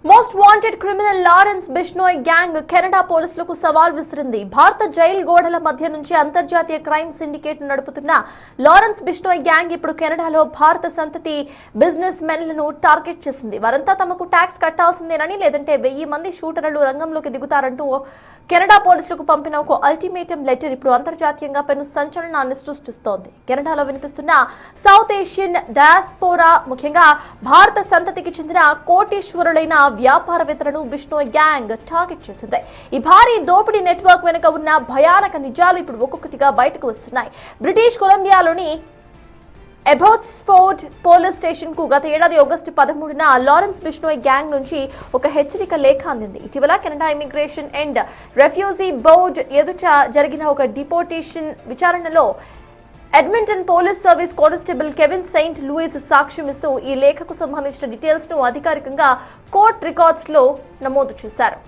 Most wanted criminal Lawrence Bishnoi gang Canada పోలీసులకు సవాల్ విసిరింది. భారత జైలు గోడల మధ్య నుంచి అంతర్జాతీయ క్రైమ్ సిండికేట్ నడుపుతున్న లారెన్స్ బిష్నోయ్ గ్యాంగ్ ఇప్పుడు కెనడాలో భారత సంతతి బిజినెస్ మెన్లను టార్గెట్ చేసింది. వారంతా తమకు ట్యాక్స్ కట్టాల్సిందేనని, లేదంటే 1000 మంది షూటర్లు రంగంలోకి దిగుతారంటూ కెనడా పోలీసులకు పంపిన ఒక అల్టిమేటం లెటర్ ఇప్పుడు అంతర్జాతీయంగా పెను సంచలనాన్ని సృష్టిస్తోంది. కెనడాలో వినిపిస్తున్న సౌత్ ఏషియన్ డయాస్పోరా, ముఖ్యంగా భారత సంతతికి చెందిన కోటీశ్వరులైన వ్యాపారవేత్తలను బిష్నోయ్ గ్యాంగ్ టార్గెట్ చేసింది. ఈ భారీ దోపిడీ నెట్వర్క్ వెనుక ఉన్న భయానక నిజాలు ఇప్పుడు ఒక్కొక్కటిగా బయటకు వస్తున్నాయి. బ్రిటిష్ కొలంబియాలోని అబోట్స్ఫోర్డ్ పోలీస్ స్టేషన్ కు గత ఏడాది ఆగస్టు 13న లారెన్స్ బిష్నోయ్ గ్యాంగ్ నుంచి ఒక హెచ్చరిక లేఖ అందింది. ఇటీవల Canada immigration and refugee board ఎదుట జరిగిన ఒక డిపోర్టేషన్ విచారణలో Edmonton police service constable Kevin Saint Louis సాక్ష్యం ఇస్తూ ఈ లేఖకు సంబంధించిన డీటెయిల్స్ ను అధికారికంగా కోర్ట్ రికార్డ్స్ లో నమోదు చేశారు.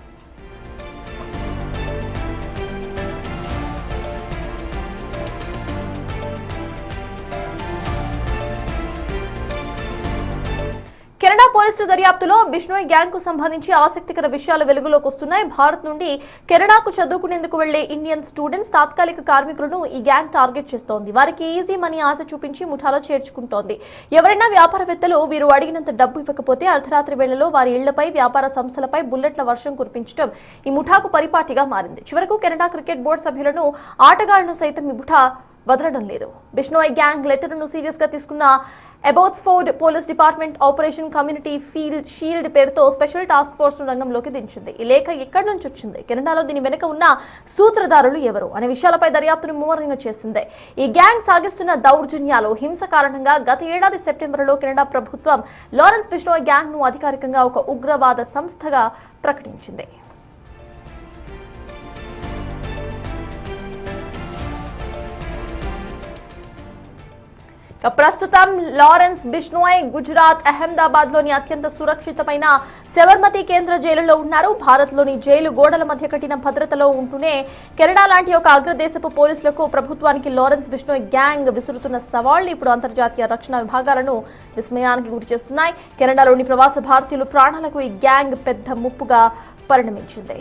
కెనడా పోలీసుల దర్యాప్తులో బిష్నోయ్ గ్యాంగ్ కు సంబంధించి ఆసక్తికర విషయాలు వెలుగులోకి వస్తున్నాయి. భారత్ నుండి కెనడాకు చదువుకునేందుకు వెళ్లే ఇండియన్ స్టూడెంట్స్, తాత్కాలిక కార్మికులను ఈ గ్యాంగ్ టార్గెట్ చేస్తోంది. వారికి ఈజీ మనీ ఆశ చూపించి ముఠాలో చేర్చుకుంటోంది. ఎవరైనా వ్యాపారవేత్తలు వీరు అడిగినంత డబ్బు ఇవ్వకపోతే అర్ధరాత్రి వేళలో వారి ఇళ్లపై, వ్యాపార సంస్థలపై బుల్లెట్ల వర్షం కురిపించడం ఈ ముఠాకు పరిపాటిగా మారింది. చివరకు కెనడా క్రికెట్ బోర్డు సభ్యులను, ఆటగాళ్లను సైతం ఈ ముఠా వదలడం లేదు. బిష్నోయ్ గ్యాంగ్ లెటర్ను సీరియస్ గా తీసుకున్న Abbotsford police department operation community shield పేరుతో స్పెషల్ టాస్క్ ఫోర్స్ ను రంగంలోకి దించింది. ఈ లేఖ ఎక్కడి నుంచి వచ్చింది, కెనడాలో దీని వెనుక ఉన్న సూత్రధారులు ఎవరు అనే విషయాలపై దర్యాప్తును ముమ్మరంగా చేసింది. ఈ గ్యాంగ్ సాగిస్తున్న దౌర్జన్యాలు, హింస కారణంగా గత ఏడాది సెప్టెంబర్లో కెనడా ప్రభుత్వం లారెన్స్ బిష్నోయ్ గ్యాంగ్ ను అధికారికంగా ఒక ఉగ్రవాద సంస్థగా ప్రకటించింది. ప్రస్తుతం లారెన్స్ బిష్నోయ్ గుజరాత్ అహ్మదాబాద్ లోని అత్యంత సురక్షితమైన శబర్మతి కేంద్ర జైలులో ఉన్నారు. భారత్ లోని జైలు గోడల మధ్య కట్టిన భద్రతలో ఉంటూనే కెనడా లాంటి ఒక అగ్రదేశపు పోలీసులకు, ప్రభుత్వానికి లారెన్స్ బిష్నోయ్ గ్యాంగ్ విసురుతున్న సవాళ్లు ఇప్పుడు అంతర్జాతీయ రక్షణ విభాగాలను విస్మయానికి గురి చేస్తున్నాయి. కెనడాలోని ప్రవాస భారతీయులు ప్రాణాలకు ఈ గ్యాంగ్ పెద్ద ముప్పుగా పరిణమించింది.